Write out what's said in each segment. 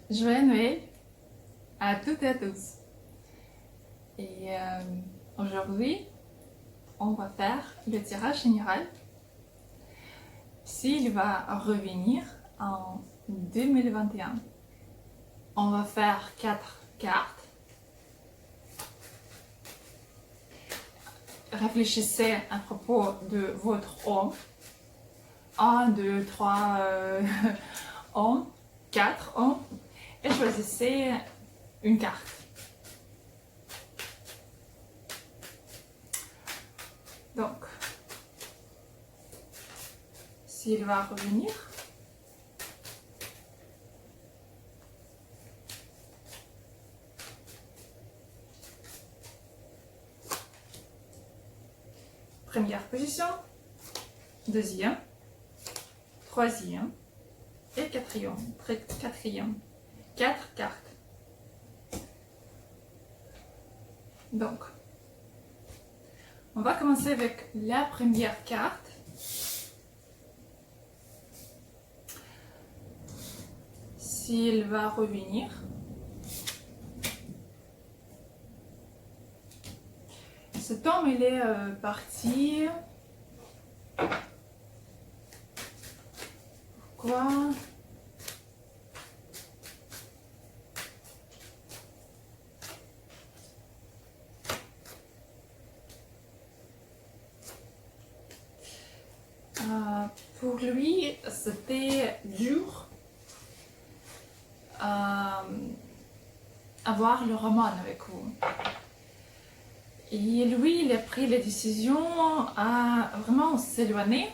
Joyeux Noël à toutes et à tous. Et aujourd'hui, on va faire le tirage général. S'il va revenir en 2021, on va faire 4 cartes. Réfléchissez à propos de votre homme. 1, 2, 3 hommes, 4 hommes. Et choisissez une carte. Donc, s'il va revenir, première position, deuxième, troisième et quatrième. Quatre cartes. Donc, on va commencer avec la première carte. S'il va revenir. Cet homme, il est parti. Pourquoi? Pour lui, c'était dur avoir le roman avec vous. Et lui, il a pris la décision à vraiment s'éloigner,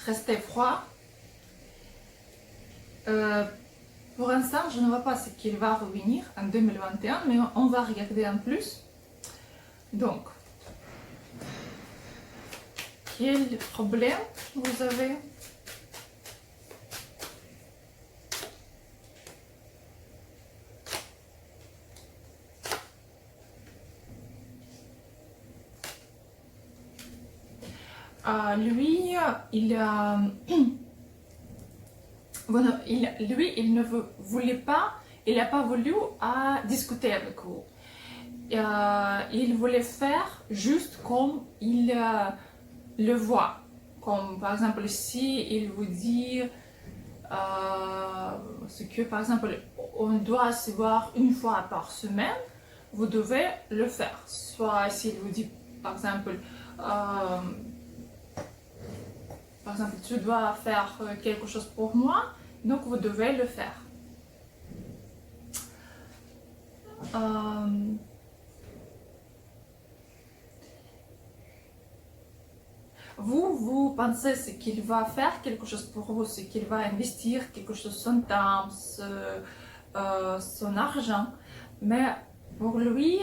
rester froid. Pour l'instant, je ne vois pas ce qu'il va revenir en 2021, mais on va regarder en plus. Donc, quel problème vous avez? Lui, il ne voulait pas, il n'a pas voulu discuter avec vous. Il voulait faire juste comme il le voit. Comme par exemple, si il vous dit ce que par exemple on doit se voir une fois par semaine, vous devez le faire. Soit s'il vous dit par exemple tu dois faire quelque chose pour moi, donc vous devez le faire. Vous pensez ce qu'il va faire quelque chose pour vous, ce qu'il va investir quelque chose, son temps, son argent, mais pour lui,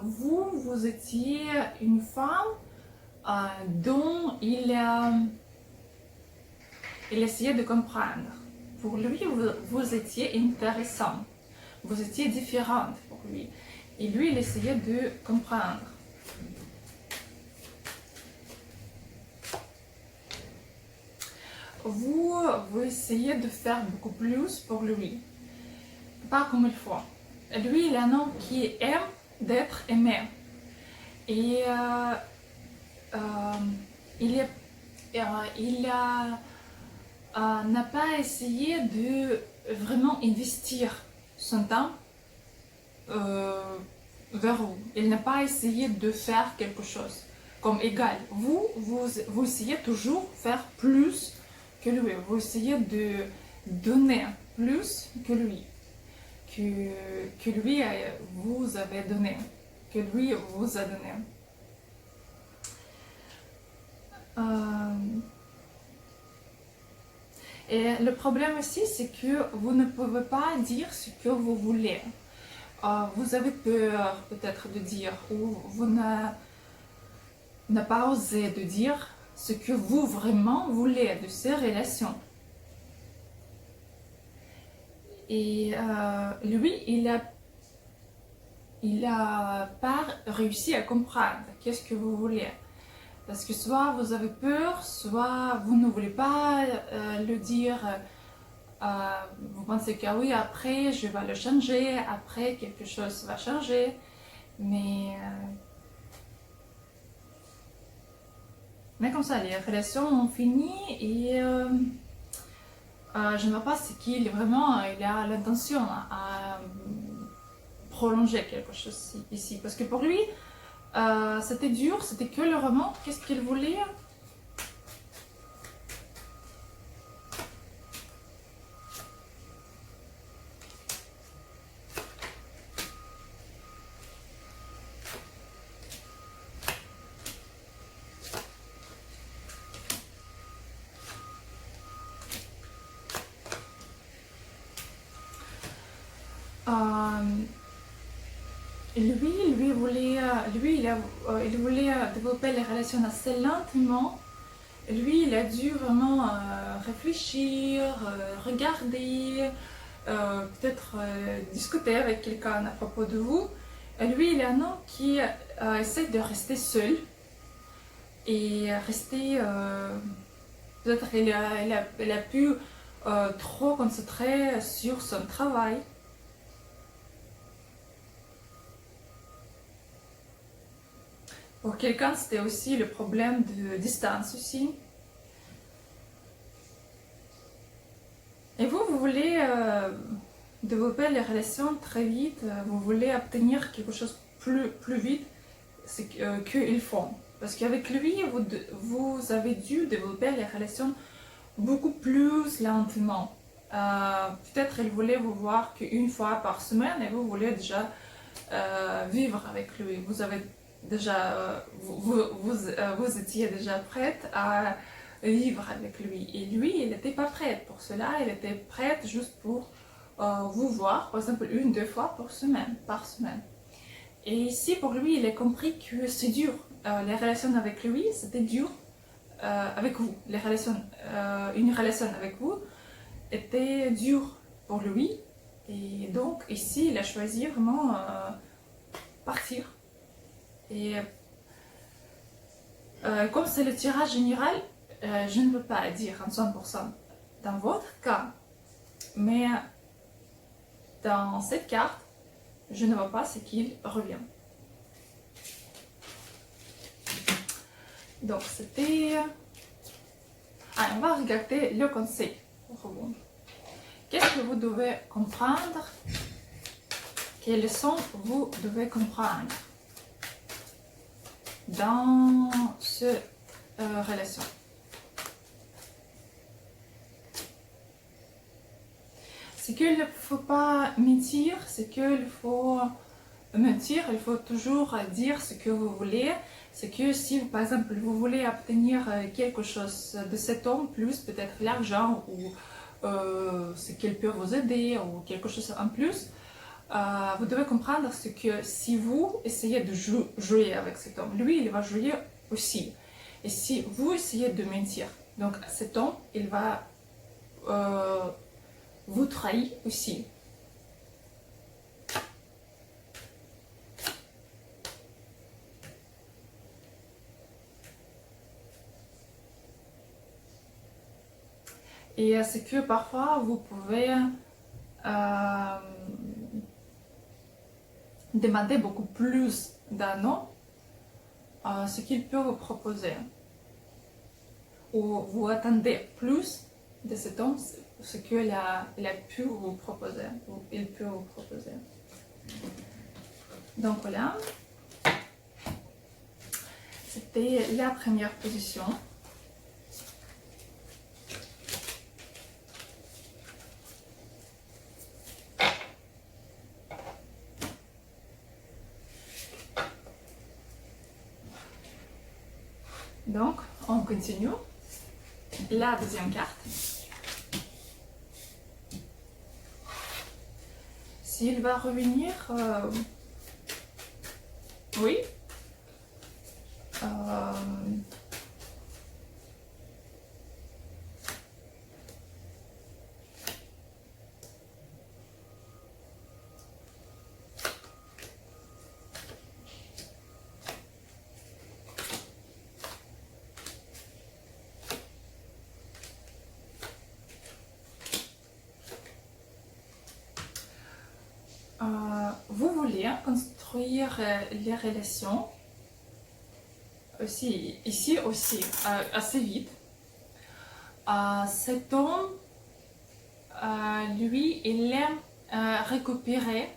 vous étiez une femme dont il essayait de comprendre. Pour lui, vous étiez intéressante, vous étiez différente pour lui, et lui, il essayait de comprendre. Vous essayez de faire beaucoup plus pour lui, pas comme il faut. Lui, il est un homme qui aime d'être aimé. Et il n'a pas essayé de vraiment investir son temps vers vous. Il n'a pas essayé de faire quelque chose comme égal. Vous essayez toujours faire plus que lui. Vous essayez de donner plus que lui. Que lui vous avez donné. Que lui vous a donné. Et le problème aussi, c'est que vous ne pouvez pas dire ce que vous voulez. Vous avez peur peut-être de dire, ou vous n'avez pas osé de dire ce que vous vraiment voulez de ces relations. Et lui, il a pas réussi à comprendre qu'est-ce que vous voulez. Parce que soit vous avez peur, soit vous ne voulez pas le dire vous pensez que ah oui, après je vais le changer, après quelque chose va changer, mais comme ça, les relations ont fini et je ne vois pas ce qu'il vraiment il a l'intention à prolonger quelque chose ici. Parce que pour lui, c'était dur, c'était que le roman. Qu'est-ce qu'il voulait? Il voulait développer les relations assez lentement. Lui, il a dû vraiment réfléchir, regarder, peut-être discuter avec quelqu'un à propos de vous. Et lui, il est un homme qui essaie de rester seul et rester. Peut-être il a pu trop concentrer sur son travail. Pour quelqu'un, c'était aussi le problème de distance aussi. Et vous voulez développer les relations très vite, vous voulez obtenir quelque chose plus vite qu'ils font. Parce qu'avec lui, vous avez dû développer les relations beaucoup plus lentement. Peut-être il voulait vous voir qu'une fois par semaine et vous voulez déjà vivre avec lui. Vous avez déjà, vous étiez déjà prête à vivre avec lui. Et lui, il n'était pas prêt pour cela. Il était prêt juste pour vous voir, par exemple, 1-2 fois par semaine. Et ici, pour lui, il a compris que c'est dur. Les relations avec lui, c'était dur avec vous. Une relation avec vous était dure pour lui. Et donc, ici, il a choisi vraiment partir. Et comme c'est le tirage général, je ne peux pas dire en 100% dans votre cas, mais dans cette carte, je ne vois pas ce qu'il revient. Donc c'était... Ah, on va regarder le conseil. Qu'est-ce que vous devez comprendre? Quelles leçons vous devez comprendre dans cette relation? C'est qu'il ne faut pas mentir, c'est qu'il faut mentir, il faut toujours dire ce que vous voulez. C'est que si, par exemple, vous voulez obtenir quelque chose de cet homme, plus peut-être l'argent ou ce qu'il peut vous aider ou quelque chose en plus, vous devez comprendre ce que si vous essayez de jouer avec cet homme, lui, il va jouer aussi. Et si vous essayez de mentir, donc cet homme, il va vous trahir aussi. Et c'est que parfois vous pouvez demander beaucoup plus d'un homme ce qu'il peut vous proposer. Ou vous attendez plus de cet homme ce qu'il a pu vous proposer, ou il peut vous proposer. Donc voilà, c'était la première position. Donc, on continue. La deuxième carte. S'il va revenir, oui. vous voulez construire les relations aussi, ici aussi, assez vite. Cet homme, lui, il aime récupérer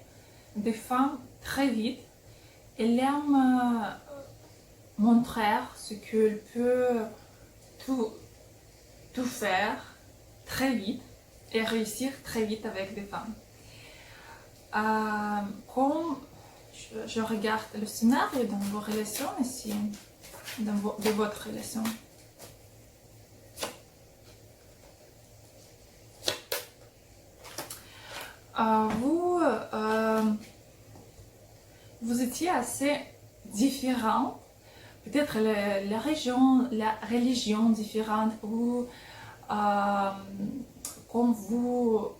des femmes très vite. Il aime montrer ce qu'il peut tout faire très vite et réussir très vite avec des femmes. Comme je regarde le scénario dans vos relations ici, de votre relation. Vous étiez assez différents, peut-être la religion différente, ou comme vous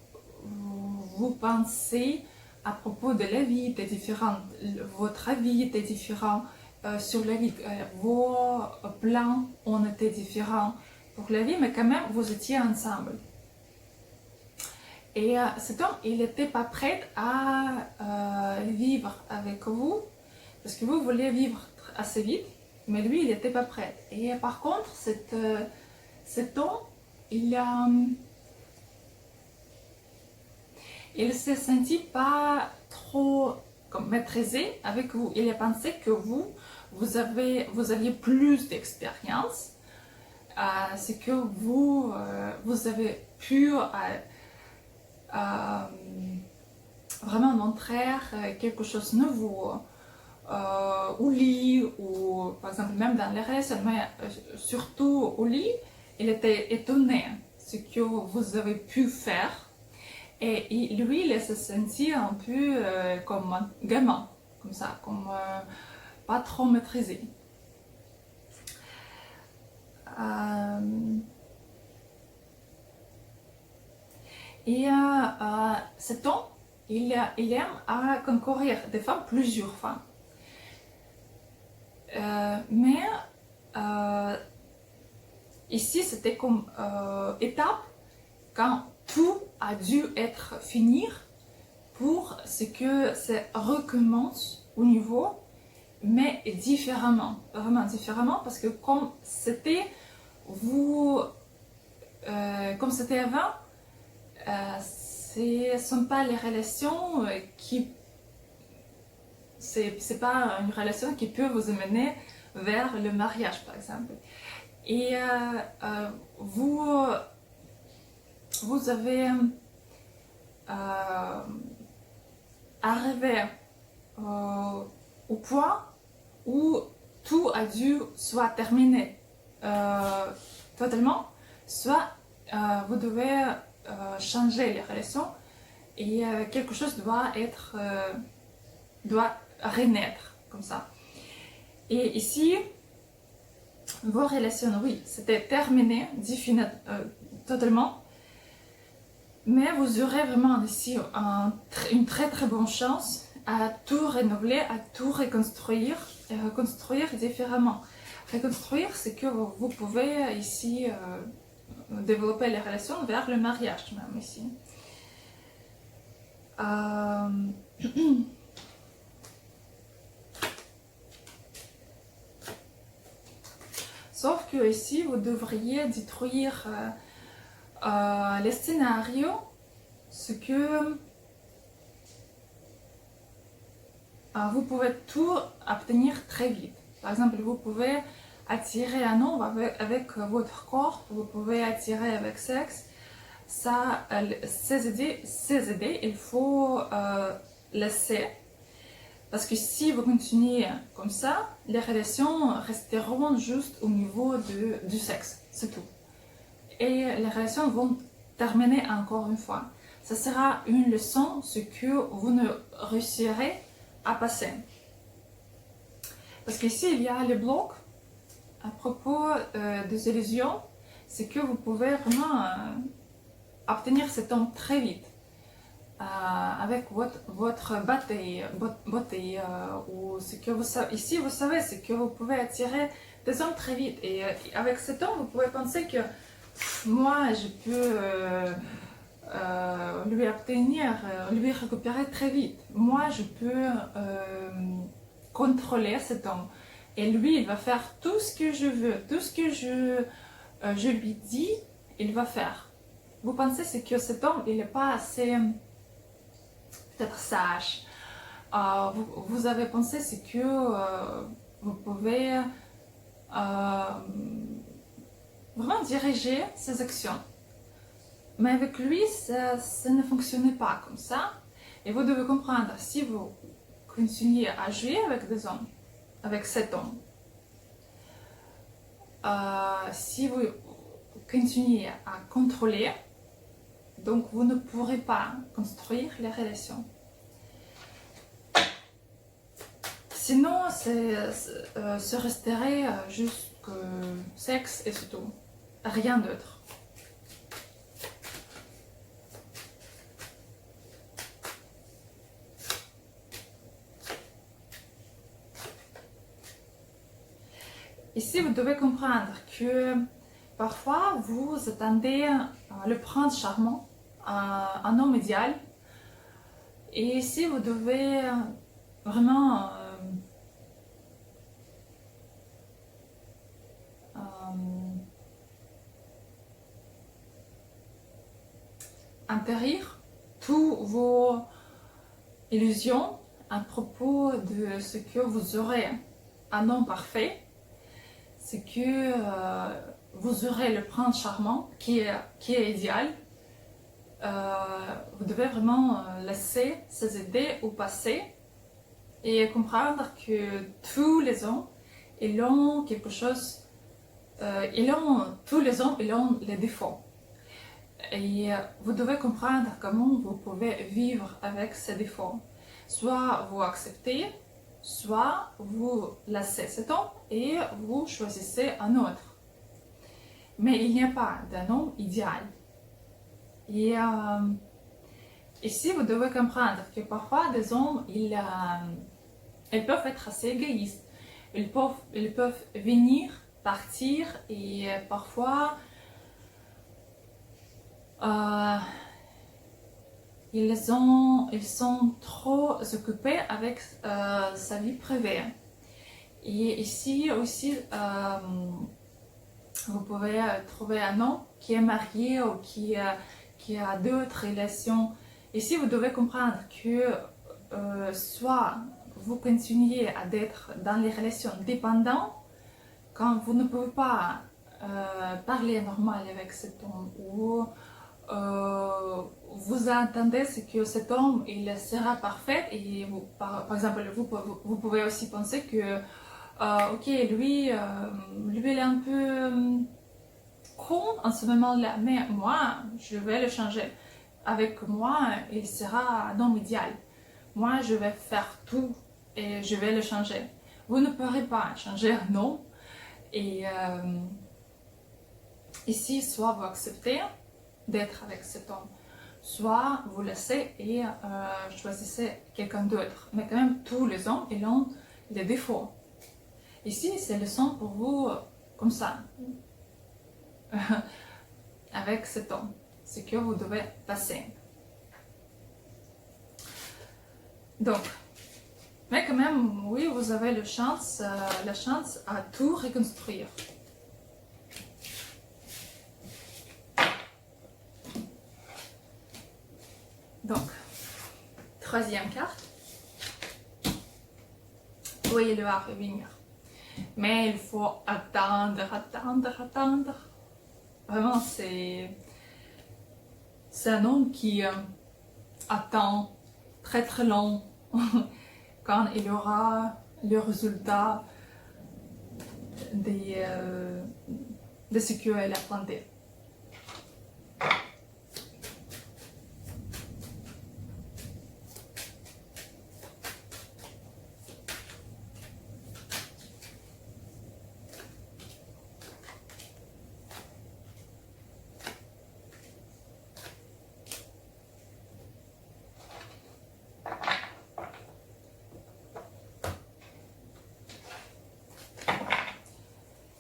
pensez à propos de la vie était différente, votre avis était différent sur la vie, vos plans ont été différents pour la vie, mais quand même vous étiez ensemble. Et cet homme, il n'était pas prêt à vivre avec vous, parce que vous vouliez vivre assez vite, mais lui, il n'était pas prêt. Et par contre, cet homme, il s'est senti pas trop comme maîtrisé avec vous. Il a pensé que vous aviez plus d'expérience, c'est que vous avez pu vraiment montrer quelque chose de nouveau au lit, ou par exemple même dans les relations, mais surtout au lit, il était étonné ce que vous avez pu faire. Et lui, il se sentit un peu comme un gamin, comme ça, comme pas trop maîtrisé. Et cet homme, il aime à concourir des femmes, plusieurs femmes. Mais ici, c'était comme étape quand tout a dû être fini pour ce que ça recommence au niveau, mais différemment, vraiment différemment, parce que comme c'était comme c'était avant, ce ne sont pas les relations c'est pas une relation qui peut vous amener vers le mariage, par exemple. Et vous avez arrivé au point où tout a dû soit terminer totalement, soit vous devez changer les relations et quelque chose doit renaître comme ça. Et ici, vos relations, oui, c'était terminé, totalement. Mais vous aurez vraiment ici une très très bonne chance à tout renouveler, à tout reconstruire et reconstruire différemment. Reconstruire, c'est que vous pouvez ici développer les relations vers le mariage même ici. Sauf que ici, vous devriez détruire les scénarios, ce que vous pouvez tout obtenir très vite. Par exemple, vous pouvez attirer un homme avec votre corps, vous pouvez attirer avec sexe. Ça, ces idées, il faut laisser. Parce que si vous continuez comme ça, les relations resteront juste au niveau du sexe, c'est tout. Et les relations vont terminer encore une fois. Ça sera une leçon, ce que vous ne réussirez à passer. Parce qu'ici, il y a les blocs à propos des illusions, c'est que vous pouvez vraiment obtenir cet homme très vite. Avec votre beauté, ou ce que vous savez. Ici, vous savez, c'est que vous pouvez attirer des hommes très vite. Et avec cet homme, vous pouvez penser que moi, je peux lui obtenir, lui récupérer très vite. Moi, je peux contrôler cet homme. Et lui, il va faire tout ce que je veux, tout ce que je lui dis, il va faire. Vous pensez c'est que cet homme, il n'est pas assez peut-être sage. Vous avez pensé c'est que vous pouvez vraiment diriger ses actions. Mais avec lui, ça ne fonctionnait pas comme ça. Et vous devez comprendre, si vous continuez à jouer avec des hommes, avec cet homme, si vous continuez à contrôler, donc vous ne pourrez pas construire les relations. Sinon, ce resterait juste que sexe et c'est tout. Rien d'autre. Ici, vous devez comprendre que parfois, vous attendez le prince charmant, un homme idéal. Et ici, vous devez vraiment interdire toutes vos illusions à propos de ce que vous aurez un homme parfait. C'est que vous aurez le prince charmant qui est idéal. Vous devez vraiment laisser ces idées au passé et comprendre que tous les hommes, ils ont quelque chose, tous les hommes, ils ont les défauts. Et vous devez comprendre comment vous pouvez vivre avec ces défauts. Soit vous acceptez, soit vous laissez cet homme et vous choisissez un autre. Mais il n'y a pas d'un homme idéal. Et ici, vous devez comprendre que parfois, des hommes, ils peuvent être assez égoïstes. Ils peuvent venir, partir et parfois, ils sont trop occupés avec sa vie privée. Et ici aussi, vous pouvez trouver un homme qui est marié ou qui a d'autres relations. Ici, vous devez comprendre que soit vous continuez à être dans les relations dépendantes quand vous ne pouvez pas parler normal avec cet homme ou vous attendez que cet homme il sera parfait et vous, par exemple vous pouvez aussi penser que ok lui il est un peu con en ce moment-là, mais moi je vais le changer. Avec moi il sera un homme idéal. Moi je vais faire tout et je vais le changer. Vous ne pourrez pas changer un homme. Et ici soit vous acceptez d'être avec cet homme, soit vous laissez et choisissez quelqu'un d'autre. Mais quand même, tous les hommes, ils ont des défauts. Ici, c'est le leçon pour vous comme ça, avec cet homme. C'est que vous devez passer. Donc, mais quand même, oui, vous avez la chance à tout reconstruire. Donc, troisième carte. Oui, il va revenir. Mais il faut attendre. Vraiment, c'est un homme qui attend très très long quand il aura le résultat de ce qu'elle a planté.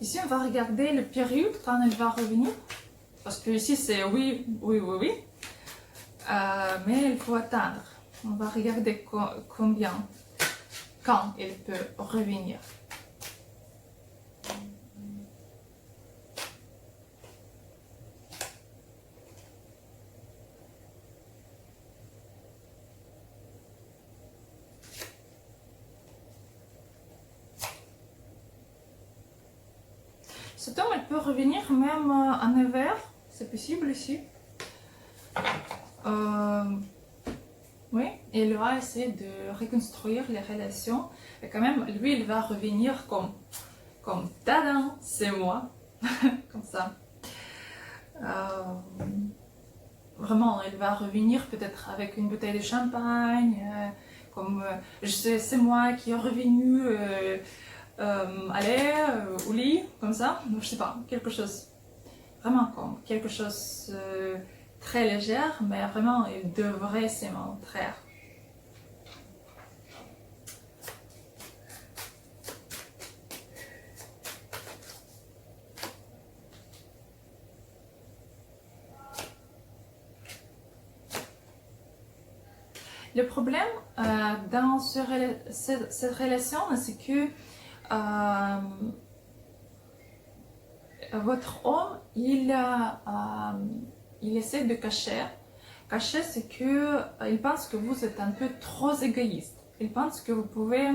Ici, on va regarder le période quand elle va revenir. Parce que ici, c'est oui. Mais il faut attendre. On va regarder combien, quand il peut revenir. Cet homme, il peut revenir même en hiver, c'est possible ici. Oui, et il va essayer de reconstruire les relations. Et quand même, lui, il va revenir comme tadam, c'est moi, comme ça. Vraiment, il va revenir peut-être avec une bouteille de champagne, comme je sais, c'est moi qui est revenu. Aller au lit, comme ça, je sais pas, quelque chose, vraiment comme quelque chose très léger, mais vraiment il devrait se montrer. Le problème dans cette relation, c'est que votre homme, il essaie de cacher. Cacher, c'est que il pense que vous êtes un peu trop égoïste. Il pense que vous pouvez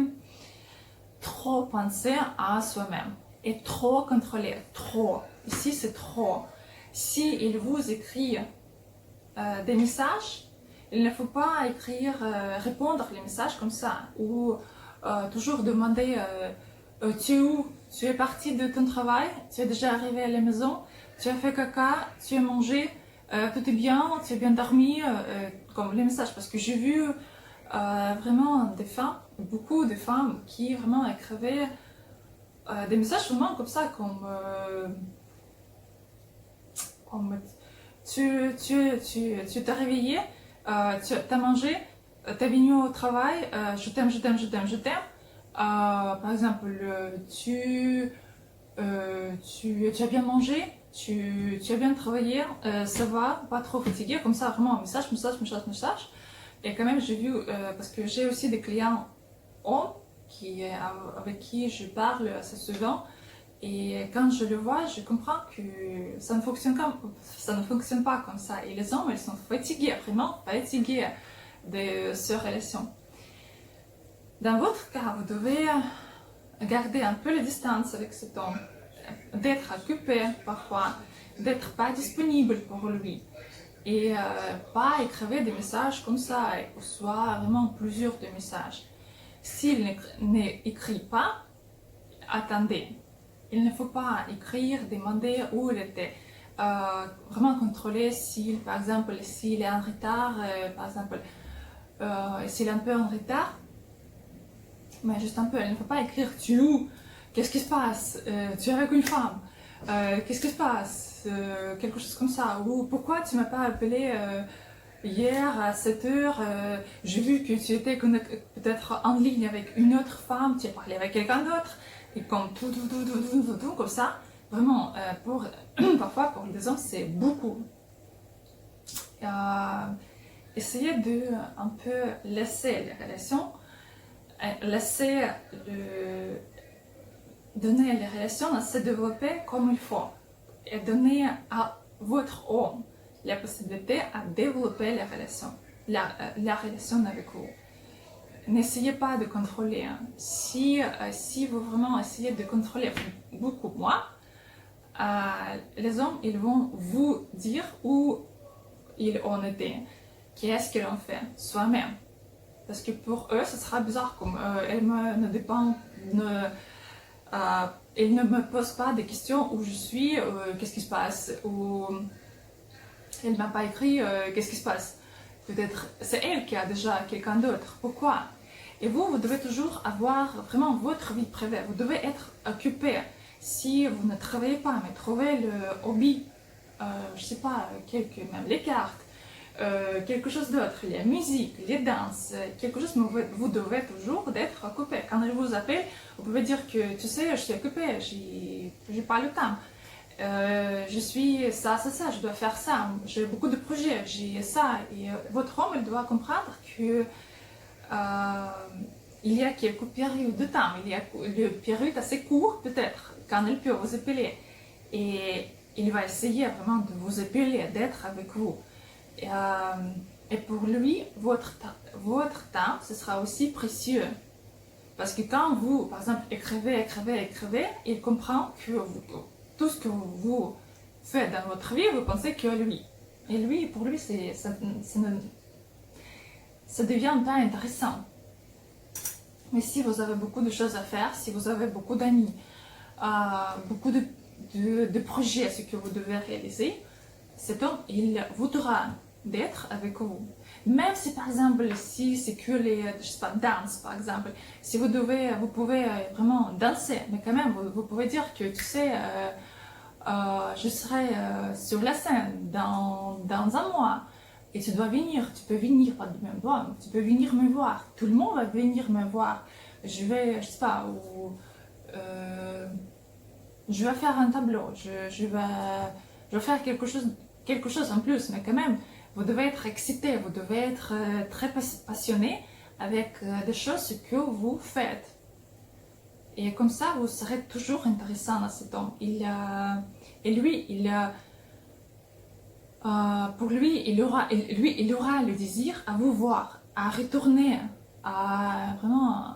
trop penser à soi-même et trop contrôler. Trop. Ici, c'est trop. Si il vous écrit des messages, il ne faut pas écrire, répondre les messages comme ça ou toujours demander tu es où? Tu es parti de ton travail? Tu es déjà arrivé à la maison? Tu as fait caca? Tu as mangé? Tout est bien? Tu as bien dormi? Comme les messages, parce que j'ai vu vraiment des femmes, beaucoup de femmes qui vraiment écrivaient des messages vraiment comme ça, comme tu t'es réveillé, tu as mangé, tu es venu au travail, je t'aime, je t'aime, je t'aime, je t'aime. Par exemple, tu as bien mangé, tu as bien travaillé, ça va, pas trop fatigué, comme ça, vraiment, message, message, message, message. Et quand même, j'ai vu, parce que j'ai aussi des clients hommes avec qui je parle assez souvent, et quand je le vois, je comprends que ça ne fonctionne pas comme ça. Et les hommes, ils sont fatigués, vraiment fatigués de ces relations. Dans votre cas, vous devez garder un peu la distance avec cet homme, d'être occupé parfois, d'être pas disponible pour lui et pas écrire des messages comme ça, ou soit vraiment plusieurs de messages. S'il n'écrit pas, attendez. Il ne faut pas écrire, demander où il était. Vraiment contrôler s'il, par exemple, s'il est en retard, par exemple, s'il est un peu en retard, mais juste un peu, il ne faut pas écrire tu es où, qu'est-ce qui se passe, tu es avec une femme, qu'est-ce qui se passe, quelque chose comme ça, ou pourquoi tu m'as pas appelé hier à 7h, j'ai vu que tu étais peut-être en ligne avec une autre femme, tu as parlé avec quelqu'un d'autre, et comme tout, comme ça, vraiment, parfois pour les hommes c'est beaucoup. Essayez de un peu laisser les relations, laisser donner les relations à se développer comme il faut et donner à votre homme la possibilité à développer la relation avec vous. N'essayez pas de contrôler. Hein. Si vous vraiment essayez de contrôler beaucoup moins, les hommes ils vont vous dire où ils en étaient, qu'est-ce qu'ils ont fait, soi-même. Parce que pour eux, ce sera bizarre, comme ils ne me posent pas des questions où je suis, qu'est-ce qui se passe, ou elle ne m'a pas écrit, qu'est-ce qui se passe. Peut-être c'est elle qui a déjà quelqu'un d'autre. Pourquoi? Et vous devez toujours avoir vraiment votre vie privée. Vous devez être occupé. Si vous ne travaillez pas, mais trouvez le hobby, je sais pas, même les cartes, quelque chose d'autre, la musique, les danses, quelque chose, mais vous devez toujours être occupé. Quand je vous appelle, vous pouvez dire que tu sais, je suis occupé, j'ai pas le temps. je suis ça, ça, ça, je dois faire ça, j'ai beaucoup de projets, j'ai ça. Et votre homme, il doit comprendre que il y a quelques périodes de temps, il y a une période assez courte peut-être, quand il peut vous appeler. Et il va essayer vraiment de vous appeler, d'être avec vous. Et pour lui, votre temps, ce sera aussi précieux. Parce que quand vous, par exemple, écrivez, il comprend que tout ce que vous faites dans votre vie, vous pensez que lui. Et lui, pour lui, ça devient pas intéressant. Mais si vous avez beaucoup de choses à faire, si vous avez beaucoup d'amis, beaucoup de projets, ce que vous devez réaliser, cet homme, il voudra d'être avec vous. Même si par exemple, si c'est que les, je sais pas, danse par exemple, si vous pouvez vraiment danser, mais quand même, vous pouvez dire que tu sais, je serai sur la scène dans un mois et tu dois venir, tu peux venir, pas de même voir, tu peux venir me voir, tout le monde va venir me voir, je sais pas, je vais faire un tableau, je vais faire quelque chose en plus, mais quand même, vous devez être excité, vous devez être très passionné avec des choses que vous faites. Et comme ça, vous serez toujours intéressant à cet homme. Et lui, pour lui, il aura le désir à vous voir, à retourner, à vraiment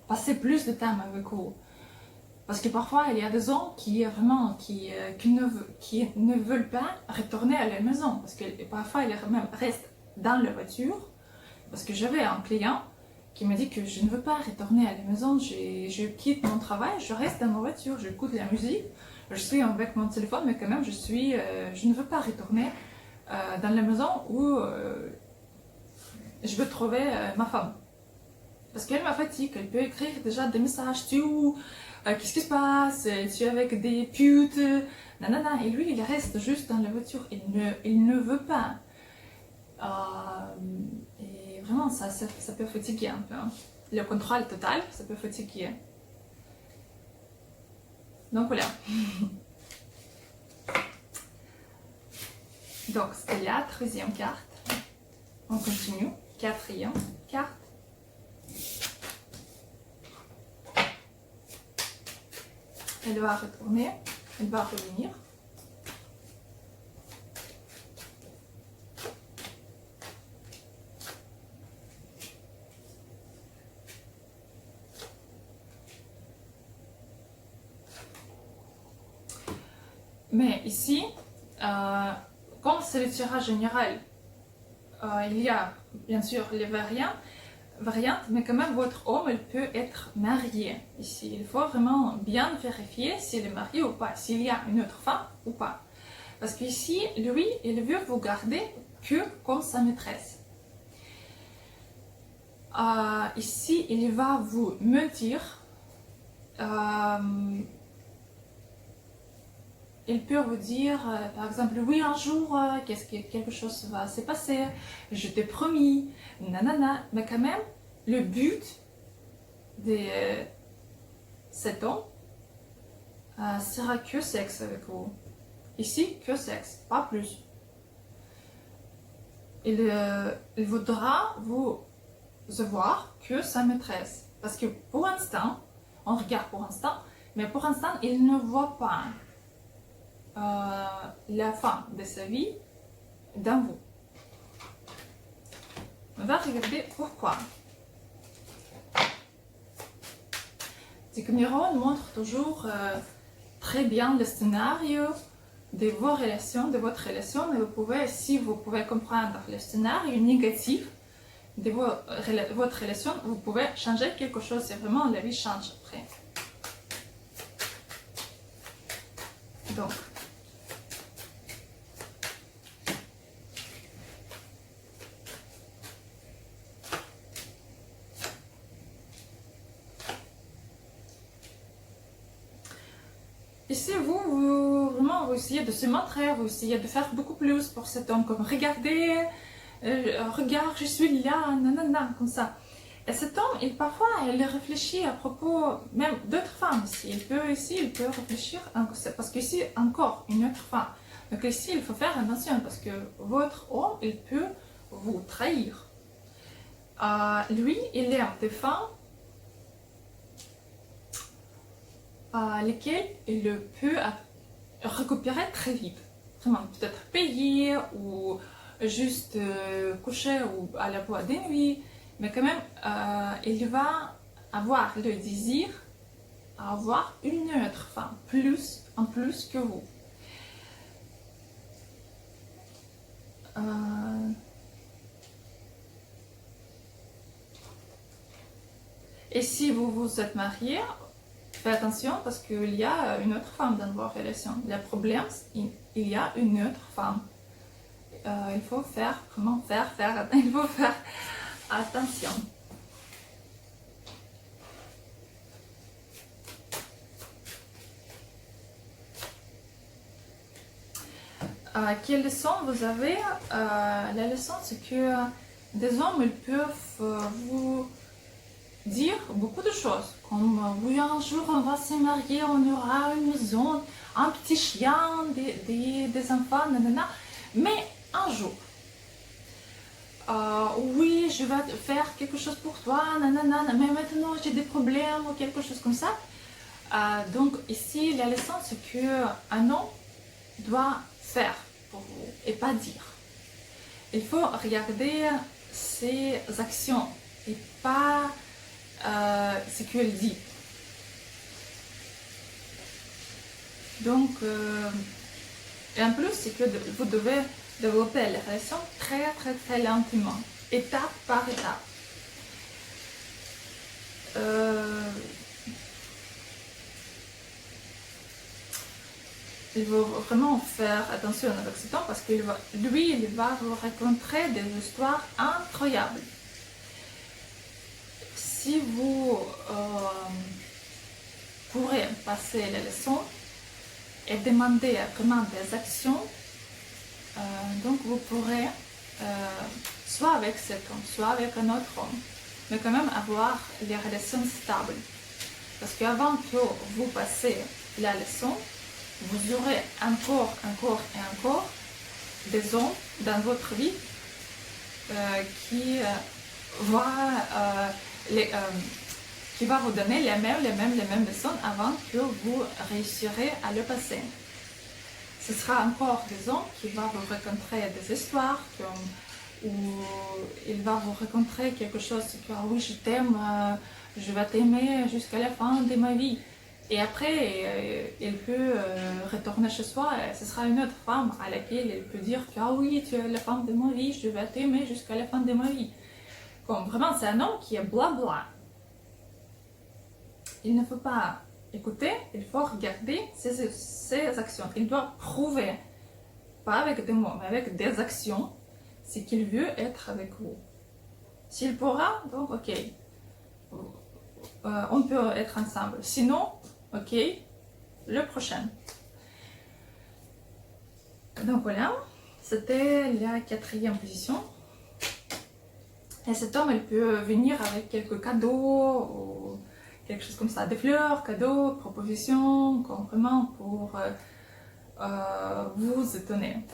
passer plus de temps avec vous. Parce que parfois, il y a des gens qui ne veulent pas retourner à la maison. Parce que parfois, ils même restent dans la voiture. Parce que j'avais un client qui m'a dit que je ne veux pas retourner à la maison. Je quitte mon travail, je reste dans ma voiture, j'écoute la musique. Je suis avec mon téléphone, mais quand même, je ne veux pas retourner dans la maison où je veux trouver ma femme. Parce qu'elle m'a fatiguée, elle peut écrire déjà des messages, tu es où? Qu'est-ce qui se passe? Tu es avec des putes? Nanana. Et lui, il reste juste dans la voiture. Il ne veut pas. Et vraiment, ça peut fatiguer un peu. Hein. Le contrôle total, ça peut fatiguer. Donc voilà. Donc c'était la troisième carte. On continue. Quatrième carte. Elle va retourner, elle va revenir. Mais ici, comme c'est le tirage général, il y a bien sûr les variantes, mais quand même votre homme il peut être marié ici. Il faut vraiment bien vérifier s'il est marié ou pas, s'il y a une autre femme ou pas. Parce qu'ici, lui, il veut vous garder que comme sa maîtresse. Ici, il va vous mentir. Il peut vous dire, par exemple, oui, un jour, quelque chose va se passer, je t'ai promis, nanana. Mais quand même, le but de cet homme sera que sexe avec vous. Ici, que sexe, pas plus. Il voudra vous voir que sa maîtresse. Parce que pour l'instant, on regarde pour l'instant, mais pour l'instant, il ne voit pas la fin de sa vie dans vous. On va regarder pourquoi. Decameron montre toujours très bien le scénario de vos relations, de votre relation, et vous pouvez, si vous pouvez comprendre le scénario négatif de votre relation, vous pouvez changer quelque chose et vraiment la vie change après. Donc, ici, vraiment, vous essayez de se montrer, vous essayez de faire beaucoup plus pour cet homme, comme regardez, regarde, je suis là, nanana, comme ça. Et cet homme, parfois, il réfléchit à propos même d'autres femmes ici. Il peut réfléchir, parce qu'ici, encore une autre femme. Donc ici, il faut faire attention parce que votre homme, il peut vous trahir. Lui, il aime des femmes lesquelles il peut récupérer très vite. Vraiment, peut-être payer ou juste coucher ou à la boîte de nuit. Mais quand même, il va avoir le désir à avoir une autre femme, en plus que vous. Et si vous vous êtes marié, faites attention parce qu'il y a une autre femme dans vos relations. Le problème, il y a une autre femme. Il faut faire, il faut faire attention. Quelle leçon vous avez? La leçon, c'est que des hommes, ils peuvent vous dire beaucoup de choses, comme oui, un jour on va se marier, on aura une maison, un petit chien, des enfants, nanana. Mais un jour, oui, je vais faire quelque chose pour toi, nanana, mais maintenant j'ai des problèmes ou quelque chose comme ça. Donc ici, la leçon, c'est qu'un homme doit faire pour vous et pas dire. Il faut regarder ses actions et pas ce qu'elle dit. Donc, et en plus, c'est que vous devez développer les relations très lentement, étape par étape. Il faut vraiment faire attention avec cet homme parce que lui, il va vous raconter des histoires incroyables. Si vous pourrez passer les leçons et demander vraiment des actions, donc vous pourrez soit avec cet homme, soit avec un autre homme, mais quand même avoir les relations stables. Parce qu'avant que vous passez la leçon, vous aurez encore des hommes dans votre vie qui va vous donner les mêmes leçons avant que vous réussirez à le passer. Ce sera encore des hommes qui vont vous raconter des histoires, où il va vous raconter quelque chose que oui, je t'aime, je vais t'aimer jusqu'à la fin de ma vie. Et après, il peut retourner chez soi et ce sera une autre femme à laquelle il peut dire que ah oui, tu es la femme de ma vie, je vais t'aimer jusqu'à la fin de ma vie. Comme vraiment, c'est un homme qui est blabla. Il ne faut pas écouter, il faut regarder ses actions. Il doit prouver, pas avec des mots, mais avec des actions, ce qu'il veut être avec vous. S'il pourra, donc ok, on peut être ensemble. Sinon, ok, le prochain. Donc voilà, c'était la 4e position. Et cet homme, il peut venir avec quelques cadeaux ou quelque chose comme ça, des fleurs, cadeaux, propositions, comme vraiment pour vous étonner.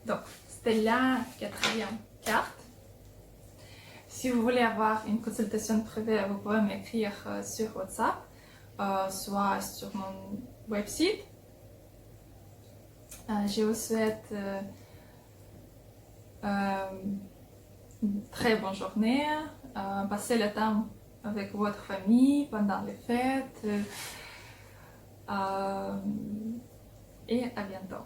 Donc, c'était la 4e carte. Si vous voulez avoir une consultation privée, vous pouvez m'écrire sur WhatsApp, soit sur mon website. Je vous souhaite une très bonne journée. Passez le temps avec votre famille pendant les fêtes. Et à bientôt.